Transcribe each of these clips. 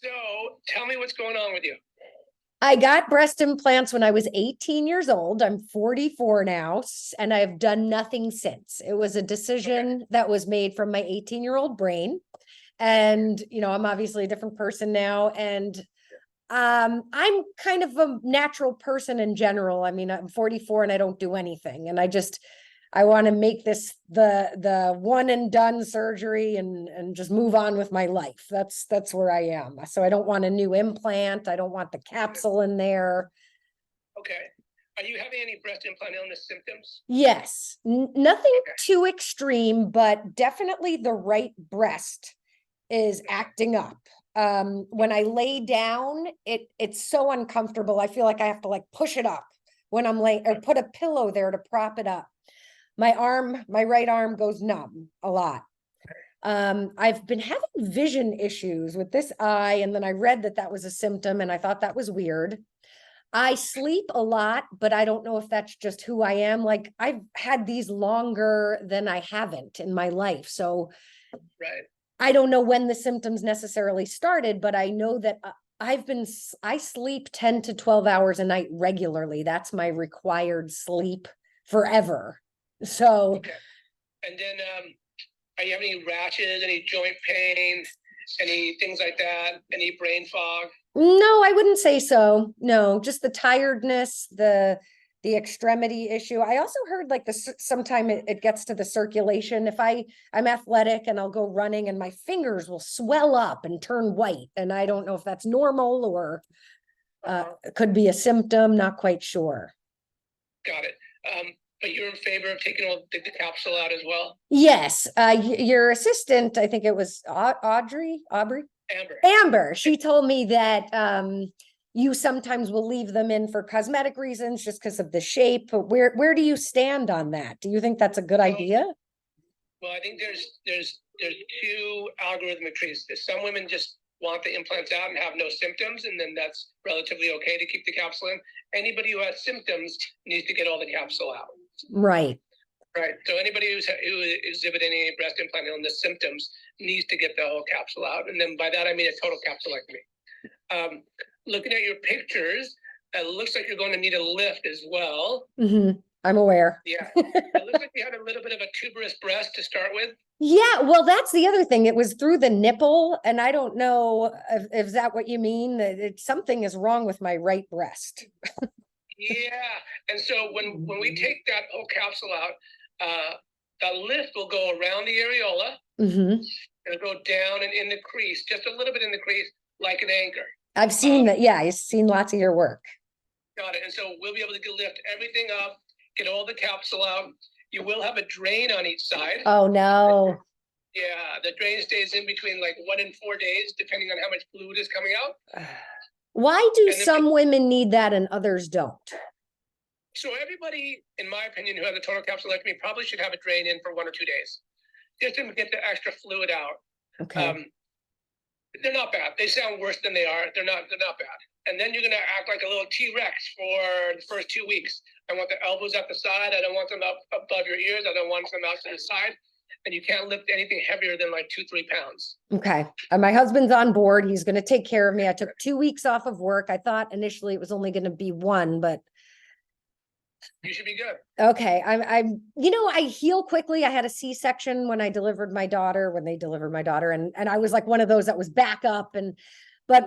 So tell me what's going on with you. I got breast implants when I was 18 years old. I'm 44 now, and I've done nothing since. It was a decision that was made from my 18-year-old brain. And, I'm obviously a different person now. And I'm kind of a natural person in general. I mean, I'm 44 and I don't do anything. And I want to make this the one and done surgery and just move on with my life. That's where I am. So I don't want a new implant. I don't want the capsule in there. Okay. Are you having any breast implant illness symptoms? Yes, nothing too extreme, but definitely the right breast is acting up. When I lay down, it's so uncomfortable. I feel like I have to like push it up when I'm laying, or put a pillow there to prop it up. My right arm goes numb a lot. I've been having vision issues with this eye, and then I read that was a symptom, and I thought that was weird. I sleep a lot, but I don't know if that's just who I am. Like, I've had these longer than I haven't in my life. So Right. I don't know when the symptoms necessarily started, but I know that I sleep 10 to 12 hours a night regularly. That's my required sleep forever. So, Okay. And then, are you having any rashes, any joint pain, any things like that, any brain fog? no, I wouldn't say so. No, just the tiredness, the extremity issue. I also heard like sometime it gets to the circulation. If I'm athletic and I'll go running and my fingers will swell up and turn white, and I don't know if that's normal or it could be a symptom. Not quite sure. Got it. But you're in favor of taking the capsule out as well? Yes, your assistant, I think it was Aubrey. Amber. She told me that you sometimes will leave them in for cosmetic reasons just because of the shape. But where do you stand on that? Do you think that's a good idea? Well, I think there's two algorithmic trees. Some women just want the implants out and have no symptoms, and then that's relatively okay to keep the capsule in. Anybody who has symptoms needs to get all the capsule out. Right. Right. So anybody who exhibiting any breast implant illness symptoms needs to get the whole capsule out. And then by that, I mean a total capsulectomy. Looking at your pictures, it looks like you're going to need a lift as well. Mm-hmm. I'm aware. Yeah. It looks like you had a little bit of a tuberous breast to start with. Yeah, well, that's the other thing. It was through the nipple, and I don't know if that what you mean. Something is wrong with my right breast. Yeah, and so when we take that whole capsule out, the lift will go around the areola. Mm-hmm. It'll go down and in the crease, just a little bit in the crease, like an anchor. I've seen that. Yeah, I've seen lots of your work. Got it. And so we'll be able to lift everything up, get all the capsule out. You will have a drain on each side. Oh, no. Yeah, the drain stays in between like 1 and 4 days, depending on how much fluid is coming out. Why do some women need that and others don't? So everybody, in my opinion, who has a total capsulectomy probably should have a drain in for 1 or 2 days, just to get the extra fluid out. Okay. They're not bad. They sound worse than they are. They're not bad. And then you're gonna act like a little T-Rex for the first 2 weeks. I want the elbows at the side. I don't want them up above your ears. I don't want them out to the side. And you can't lift anything heavier than like 2-3 pounds. Okay. My husband's on board. He's going to take care of me. I took 2 weeks off of work. I thought initially it was only going to be 1, but you should be good. Okay. I heal quickly. I had a C-section when they delivered my daughter, and I was like one of those that was back up. But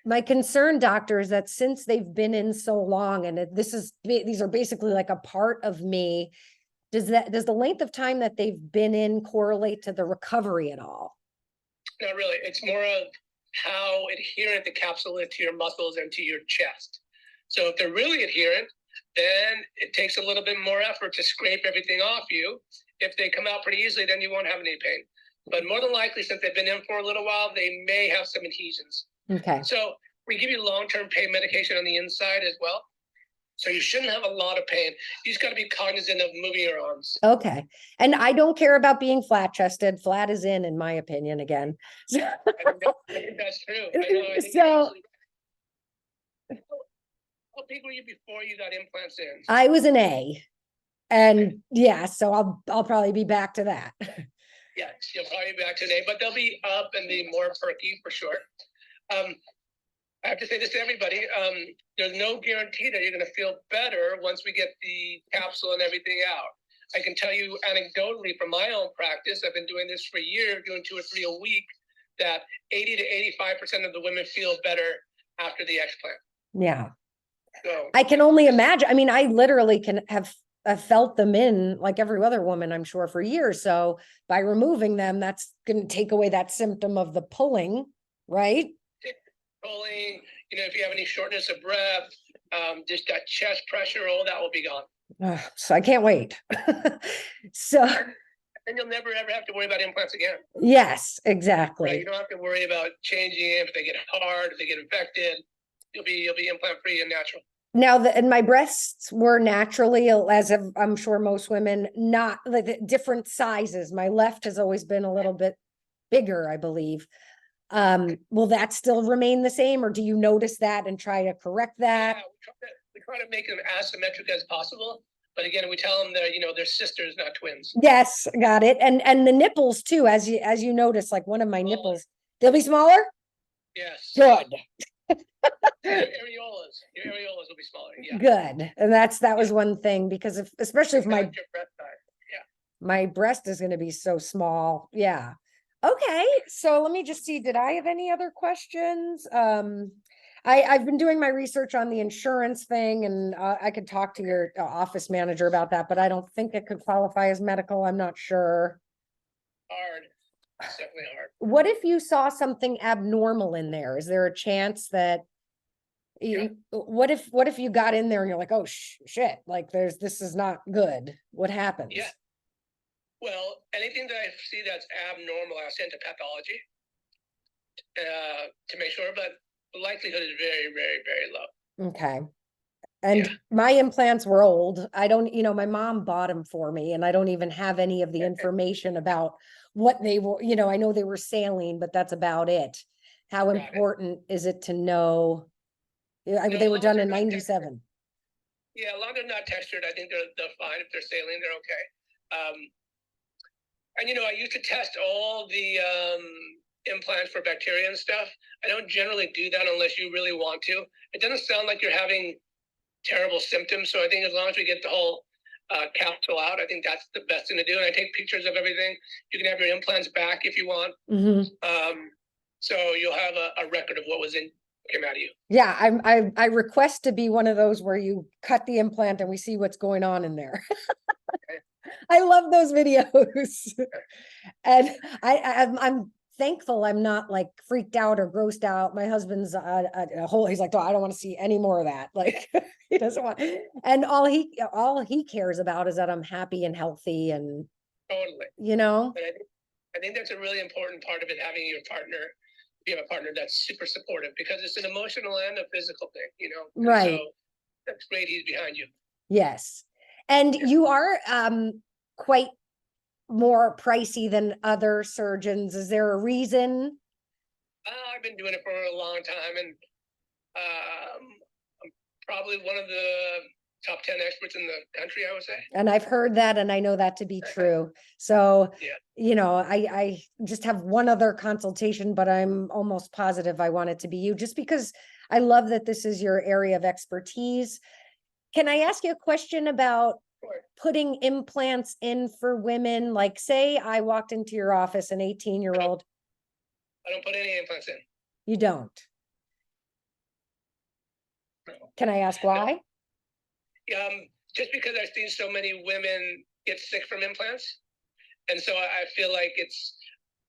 my concern, doctor, is that since they've been in so long, and these are basically like a part of me, does the length of time that they've been in correlate to the recovery at all? Not really. It's more of how adherent the capsule is to your muscles and to your chest. So if they're really adherent, then it takes a little bit more effort to scrape everything off you. If they come out pretty easily, then you won't have any pain. But more than likely, since they've been in for a little while, they may have some adhesions. Okay. So we give you long-term pain medication on the inside as well. So you shouldn't have a lot of pain. You just got to be cognizant of moving your arms. Okay. And I don't care about being flat-chested. Flat is in my opinion, again. I think that's true. How big were you before you got implants in? I was an A. And yeah, so I'll probably be back to that. Yes, you'll probably be back to an A, but they'll be up and be more perky for sure. I have to say this to everybody. There's no guarantee that you're going to feel better once we get the capsule and everything out. I can tell you anecdotally from my own practice, I've been doing this for a year, doing 2 or 3 a week, that 80 to 85% of the women feel better after the explant. Yeah. So I can only imagine. I mean, I literally have felt them in like every other woman, I'm sure, for years. So by removing them, that's going to take away that symptom of the pulling, right? pulling, if you have any shortness of breath, just that chest pressure, all that will be gone. So I can't wait. So And you'll never ever have to worry about implants again. yes, exactly. Right? You don't have to worry about changing it if they get hard, if they get infected. You'll be implant free and natural. Now, and my breasts were naturally, as I'm sure most women, not like different sizes. My left has always been a little bit bigger, I believe. Will that still remain the same, or do you notice that and try to correct that? Yeah, we try to make them as symmetric as possible. But again, we tell them they're sisters, not twins. Yes, got it. And the nipples too, as you notice, like one of my nipples, they'll be smaller? Yes. Good. Your areolas will be smaller. Yeah. Good. And that was one thing, because especially if my breast is going to be so small. Yeah. Okay. So let me just see. Did I have any other questions? I've been doing my research on the insurance thing, and I could talk to your office manager about that, but I don't think it could qualify as medical. I'm not sure. Hard. It's definitely hard. What if you saw something abnormal in there? Is there a chance that what if you got in there and you're like, oh shit, like this is not good? What happens? Yeah. Well, anything that I see that's abnormal, I'll send to pathology to make sure, but the likelihood is very, very, very low. Okay. And my implants were old. I don't, my mom bought them for me, and I don't even have any of the information about what they were, I know they were saline, but that's about it. How important is it to know? They were done in 97. Yeah, as long as they're not textured, I think they're fine. If they're saline, they're okay. And I used to test all the implants for bacteria and stuff. I don't generally do that unless you really want to. It doesn't sound like you're having terrible symptoms. So I think as long as we get the whole capsule out, I think that's the best thing to do. And I take pictures of everything. You can have your implants back if you want. So you'll have a record of what came out of you. Yeah, I request to be one of those where you cut the implant and we see what's going on in there. I love those videos. And I'm thankful I'm not like freaked out or grossed out. My husband's he's like, oh, I don't want to see any more of that. Like he doesn't want, and all he cares about is that I'm happy and healthy, and totally. But I think that's a really important part of it, having your partner. You have a partner that's super supportive, because it's an emotional and a physical thing, Right. So that's great. He's behind you. Yes. And you are quite more pricey than other surgeons. Is there a reason? I've been doing it for a long time, and I'm probably one of the top 10 experts in the country, I would say. And I've heard that, and I know that to be true. So, I just have one other consultation, but I'm almost positive I want it to be you, just because I love that this is your area of expertise. Can I ask you a question about putting implants in for women? Like, say I walked into your office, an 18-year-old. I don't put any implants in. You don't? No. Can I ask why? Just because I've seen so many women get sick from implants. And so I feel like it's,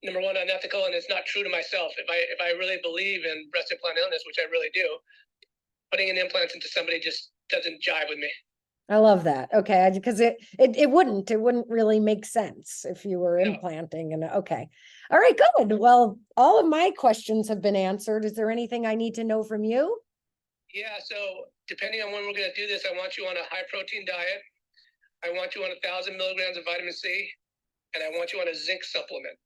number one, unethical, and it's not true to myself. If I really believe in breast implant illness, which I really do, putting in implants into somebody just doesn't jive with me. I love that. Okay, because it wouldn't really make sense if you were implanting. And okay. All right, good. Well, all of my questions have been answered. Is there anything I need to know from you? Yeah, so depending on when we're going to do this, I want you on a high protein diet. I want you on 1,000 milligrams of vitamin C, and I want you on a zinc supplement.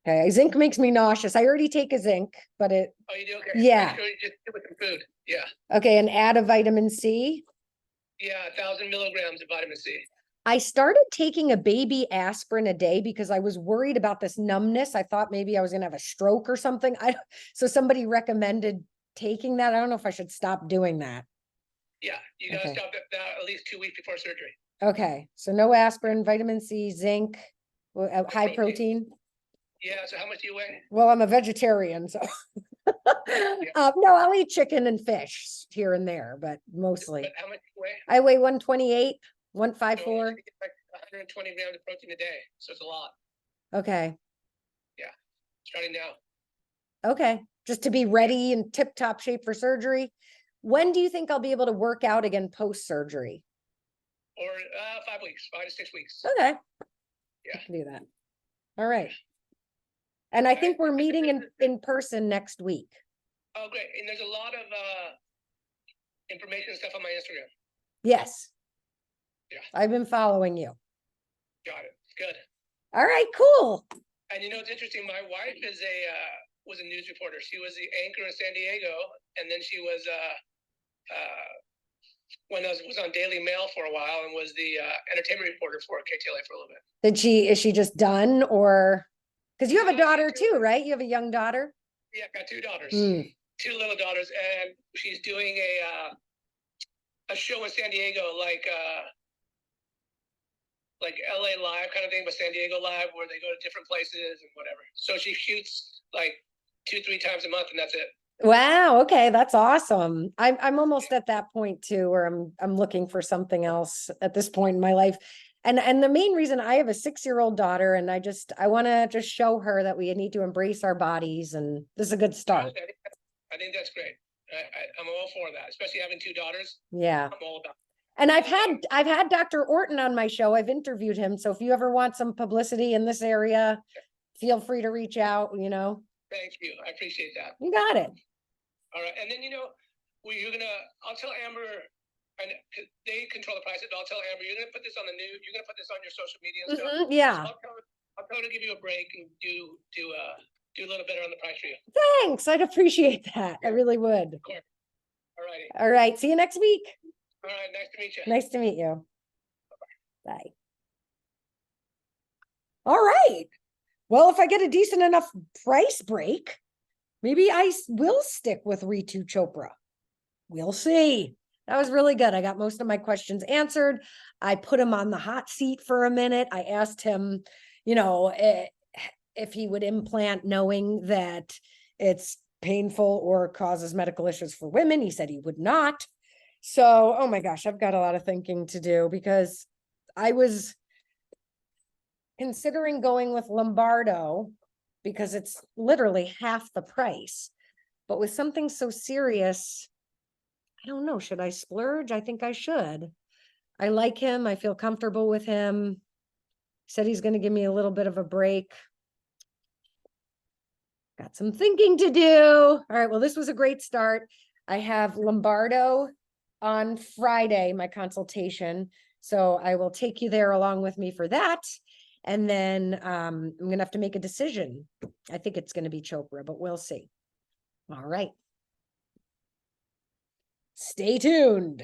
Okay, zinc makes me nauseous. I already take a zinc, but it. Oh, you do? Okay. Yeah. Make sure you just do it with some food. Yeah. Okay, and add a vitamin C. Yeah, 1,000 milligrams of vitamin C. I started taking a baby aspirin a day because I was worried about this numbness. I thought maybe I was gonna have a stroke or something. So somebody recommended taking that. I don't know if I should stop doing that. Yeah, you gotta Okay. stop at least 2 weeks before surgery. Okay, so no aspirin, vitamin C, zinc, high protein. Yeah, so how much do you weigh? Well, I'm a vegetarian, so no, I'll eat chicken and fish here and there, but mostly. But how much do you weigh? I weigh 128, So 154. you get like 120 grams of protein a day, so it's a lot. Okay, Starting now. okay, just to be ready and tip-top shape for surgery. When do you think I'll be able to work out again post-surgery? Or 5 weeks, 5 to 6 weeks. Okay. Yeah. I can do that. All right. And I think we're meeting in person next week. Oh, great. And there's a lot of information and stuff on my Instagram. Yes. Yeah. I've been following you. Got it. Good. All right, cool. And you know, it's interesting. My wife is was a news reporter. She was the anchor in San Diego, and then she was when I was on Daily Mail for a while, and was the entertainment reporter for KTLA for a little bit. Is she just done, or because you have a daughter too, right? You have a young daughter. Yeah, got 2 daughters, Mm. 2 little daughters, and she's doing a show in San Diego, like LA Live kind of thing, but San Diego Live, where they go to different places and whatever. So she shoots like 2-3 times a month, and that's it. Wow, okay, that's awesome. I'm almost at that point too, where I'm looking for something else at this point in my life. And the main reason, I have a 6-year-old daughter, and I want to just show her that we need to embrace our bodies, and this is a good start. I think that's great. I'm all for that, especially having 2 daughters. Yeah. I'm all about it. And I've had Dr. Orton on my show. I've interviewed him. So if you ever want some publicity in this area, feel free to reach out, you know. Thank you. I appreciate that. You got it. All right. And then, you know, I'll tell Amber, and they control the price, but I'll tell Amber, you're going to put this on the news, you're going to put this on your social media and stuff. Yeah. So I'll tell her to give you a break and do a little better on the price for you. Thanks. I'd appreciate that. I really would. Of course. All righty. All right. See you next week. All right. Nice to meet you. Nice to meet you. Bye. All right. Well, if I get a decent enough price break, maybe I will stick with Ritu Chopra. We'll see. That was really good. I got most of my questions answered. I put him on the hot seat for a minute. I asked him, you know, if he would implant knowing that it's painful or causes medical issues for women. He said he would not. So, oh my gosh, I've got a lot of thinking to do, because I was considering going with Lombardo because it's literally half the price. But with something so serious, I don't know, should I splurge? I think I should. I like him. I feel comfortable with him. He said he's going to give me a little bit of a break. Got some thinking to do. All right, well, this was a great start. I have Lombardo on Friday, my consultation. So I will take you there along with me for that. And then I'm going to have to make a decision. I think it's going to be Chopra, but we'll see. All right. Stay tuned.